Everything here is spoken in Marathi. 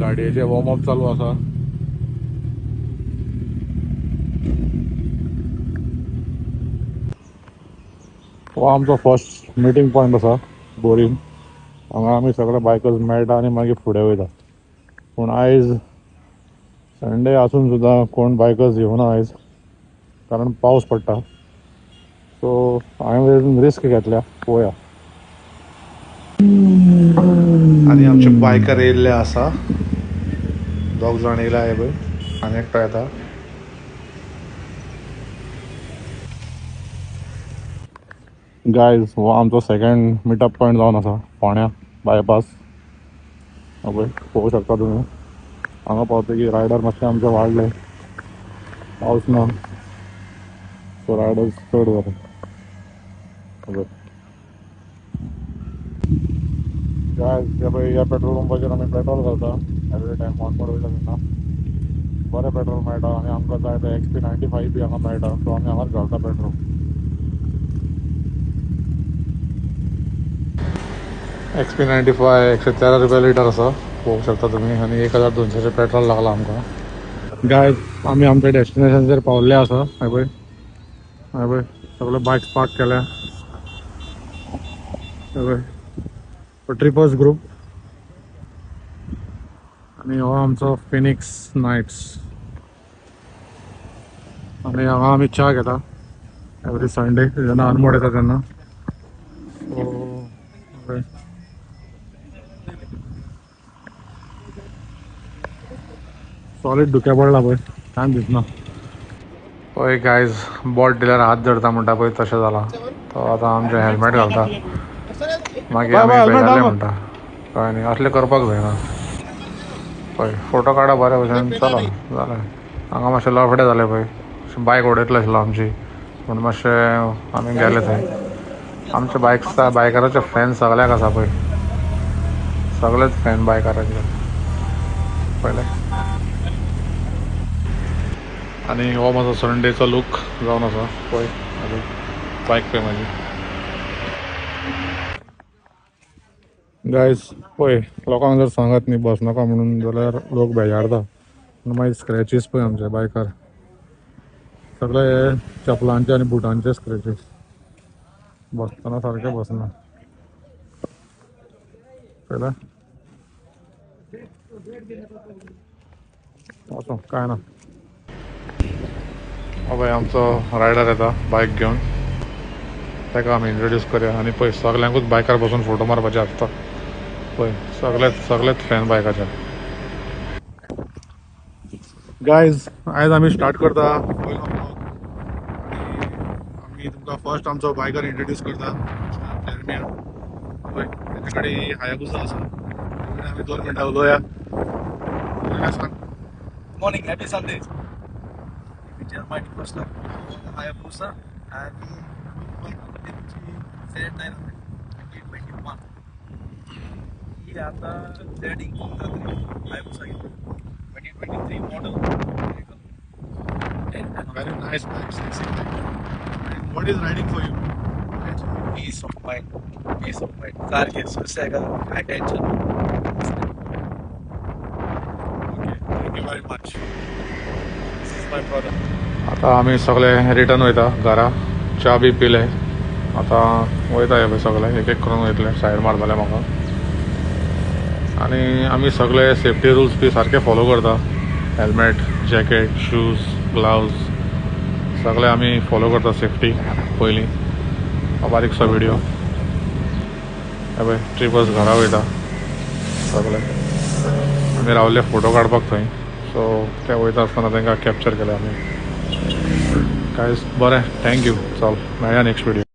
गाडयेचे वॉर्मअप चालू असा. हो आमचो फर्स्ट मीटिंग पॉइंट असा बोरीन. हांगा आमी सगळे बायकर्स मेळटा आनी मागीर फुडें वयता. पूण आयज संडे आसून सुद्दां कोण बायकर्स येवना आयज, कारण पावस पडटा. सो हांवें रिस्क घेतल्या, पळोवया. आणि आमचे बायकर येयल्ले आसा, दोग जाण येयला हे पळय आनी एकटो येता. गायज हो आमचो सेकंड मिटअप पॉइंट जावन आसा फोंड्या बायपास. पळय पळोवंक शकता तुमी. हांगा पावतकीर रायडर मातशे आमचे वाडले, पावस ना सो रायडर्स चड जाता. गायज हे पळय ह्या पेट्रोल पंपाचेर आमी पेट्रोल घालता एवरी टायम वांकोड वयता तेन्ना. बरें पेट्रोल मेळटा आनी आमकां जाय तें XP95 बी हांगा मेळटा, सो आमी हांगाच घालता पेट्रोल. XP95 113 रुपया लिटर आसा, पळोवंक शकता तुमी. आनी 1200 पेट्रोल लागला आमकां. गायज आमी आमच्या डेस्टिनेशनाचेर पावल्ले आसा. हे पळय हे पळय सगळे बायक्स पार्क केल्या. हे पळय ट्रिपर्स ग्रुप. आणि हो आमचो फिनिक्स नायट्स. आणि हांगा आमी च्या घेता एवरी संडे जेन्ना अनमोड येता तेन्ना. सॉलिड धुकें पडला पळय, कांय दिसना. पळय गायज बोट दिल्यार हात धरता म्हणटा पळय तशें जाला. तो आतां आमचें हेल्मेट घालता, मागीर आमी बेजारले म्हणटा. कळ्ळें न्ही, असलें करपाक जायना. पळय फोटो काडा बऱ्या भशेन, चला जालें. हांगा मातशें लफडे जाले पळय, बायक उडयतलो आशिल्लो आमची, पूण मातशें आमी गेले थंय. आमचे बायकराचे फॅन सगल्याक आसा पळय, सगळेच फॅन बायकराचे पळयलें. आणि हो माझा संडेचो लूक जावन आसा पळय. बायक पळय म्हाजी. गायज पळय लोकांक जर सांगत न्ही बस नाका म्हणून जाल्यार लोक बेजारता. मागीर स्क्रॅचीस पळय आमचे बायकार, सगळे हे चपलांचे आनी बुटांचे स्क्रॅचीस. बसतना सारके बसना पळयलें. वचूं काय ना. पळय आमचो रायडर येता बायक घेवन, ताका आमी इंट्रोड्यूस करया. आनी पळय सगल्यांकूच बायकार बसून फोटो मारपाचे आसता पळय, सगळेच फॅन बायकाचे. गायज आयज आमी स्टार्ट करता पयलो ब्लॉग. आमी तुमकां फर्स्ट आमचो बायकर इंट्रोड्यूस करता, जेरमिया. पळय तेजे कडेन हायाबुसा आसा, तेजे कडेन आमी 2 मिनटां उलोवया. Morning, happy Sunday. Which is my first love. Hayabusa and said 2021. He had the trading Hayabusa 2023 model. Very nice bike, sexy bike. And what is riding for you? Peace of mind. Peace of mind. Sarke Susega attention. Thank you very much. This is my brother. आता आमी सगळे रिटर्न वयता घरा. च्या बी पिले, आता वयता हे पळय सगळे एक एक करून वयतले. सायड मारताले म्हाका. आनी आमी सगळे सेफ्टी रुल्स बी सारके फॉलो करता. हेल्मेट, जॅकेट, शूज, ग्लावज सगळे आमी फॉलो करता सेफ्टी पयलीं. हो बारीकसो व्हिडिओ. हे पळय ट्रिपर्स घरा वयता सगळे. आमी रावल्ले फोटो काडपाक थंय, सो ते वयता आसतना तांकां कॅप्चर केले आमी. गायज बरें, थँक्यू. चल मेळया नेक्स्ट व्हिडिओ.